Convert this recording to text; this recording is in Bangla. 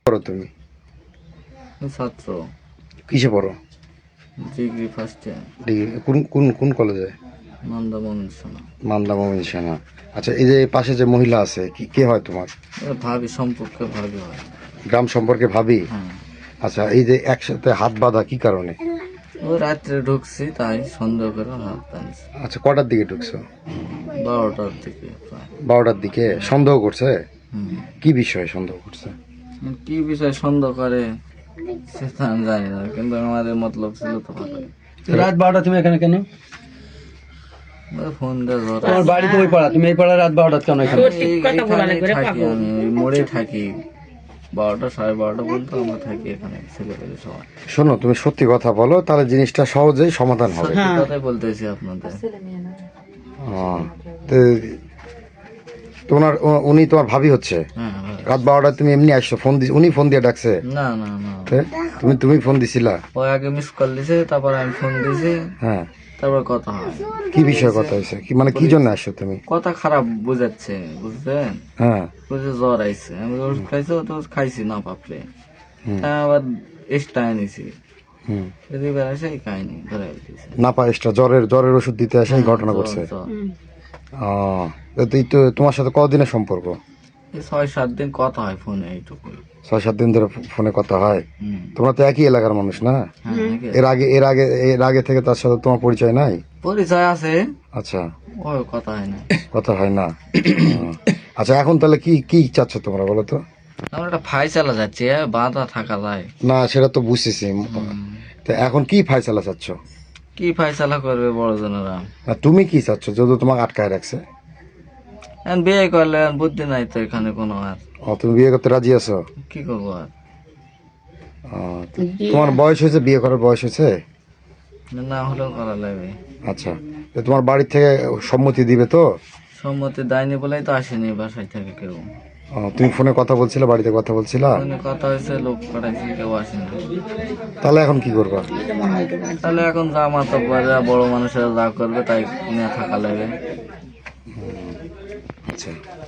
পড়ো তুমি? ছাত্র, কিসে পড়ো? ডিগ্রি ফার্স্ট ইয়ার, ডিগ্রি কোন কোন কোন কলেজে? মান্দা মমিনসোনা। মান্দা মমিনসানা। আচ্ছা, এই যে পাশে যে মহিলা আছে, কি কে হয় তোমার? ভাবি, সম্পর্কে ভাবি হয়। গ্রাম সম্পর্কে ভাবি? হ্যাঁ, আচ্ছা, এই যে একসাথে হাত বাঁধা কি কারণে? ওই রাত্রে ঢুকছি তাই সন্দেহ করে হাত টানছি। আচ্ছা, কটার দিকে ঢুকছো? 12টার দিকে প্রায়। 12টার দিকে সন্দেহ করছে? হুম। কি বিষয়ে সন্দেহ করছে? কি বিষয় সন্দেহ করে সেটা আমি জানি না, কিন্তু আমাদের মতলব ছিল তো ভালোই। রাত 12টা তুমি এখানে কেন? ওই ফোন দিয়ে ধরে তোমার বাড়ি তো ওই পাড়া, তুমি এই পাড়া রাত 12টা কেন এখানে? এইখানে থাকি আমি, ওই মোড়ে থাকি। 12টা 12:30 পর্যন্ত আমরা থাকি এখানে ছেলেপেলে সবাই। শোনো, তুমি সত্যি কথা বলো, তাহলে জিনিসটা সহজেই সমাধান হবে। সত্যি কথাই বলতেছি আপনাদের। আহ, তো উনি তোমার ভাবি হচ্ছে? হ্যাঁ ভাই। রাত 12টায় তুমি এমনি আসছো? ফোন দিস, উনি ফোন দিয়ে ডাকছে? না না না, তে? তুমি ফোন দিছিলা? ও আগে মিস কল দিছে, তারপর আমি ফোন দিছি, হ্যাঁ। তারপর কথা হয়। কি বিষয়ে কথা হয়েছে? কি মানে কি জন্য আসছো তুমি? কথা খারাপ বুঝাচ্ছে, বুঝছেন? হ্যাঁ। বুঝে জ্বর আইছে, আমি ওষুধ খাইছি, ও তো খাইছি না পাপলে, হুম। তাই আবার এক্সট্রা এনেছি। হুম। যদি বেড়াইছে এই কাহিনি ধরে দিয়েছে। না পা এক্সট্রা জ্বরের ওষুধ দিতে আসে এই ঘটনা ঘটছে? আহ, তো তোমার সাথে কতদিনের সম্পর্ক? এই 6-7 দিন কথা হয় ফোনে, এইটুকু। 6-7 দিন ধরে ফোনে কথা হয়? হুম। তোমরা তো একই এলাকার মানুষ না? হ্যাঁ, নাকি? এর আগে থেকে তার সাথে তোমার পরিচয় নাই? পরিচয় আছে, আচ্ছা, ও কথা হয় না। কথা হয় না। আচ্ছা, এখন তাহলে কি কি চাচ্ছ তোমরা বলো তো? আমরা একটা ফাইসালা যাচ্ছি, বাধা থাকা যায়। না, সেটা তো বুঝতেছি। তো এখন কি ফাইসালা চাচ্ছ? কি ফাইসালা করবে বড় জনেরা? না, তুমি কি চাচ্ছ যদি তোমাকে আটকায় রাখছে? এখন বিয়ে করলে এখন বুদ্ধি নাই তো এখানে কোনো আর। তুমি বিয়ে করতে রাজি আছো? কি করবো আর? তোমার বয়স হয়েছে, বিয়ে করার বয়স হয়েছে? না হলেও করা লাগবে। আচ্ছা, তো তোমার বাড়ির থেকে সম্মতি দিবে তো? সম্মতি দেয়নি বলেই তো আসেনি বাসায় থেকে কেউ। তুমি ফোনে কথা বলছিলে, বাড়িতে কথা বলছিলা? ফোনে কথা হয়েছে, লোক পাঠাইছে, কেউ আসেনি। তাহলে এখন কি করবা? তাহলে এখন যা মাতব্বররা বড় মানুষেরা যা করবে তাই নিয়ে থাকা লাগে। আচ্ছা।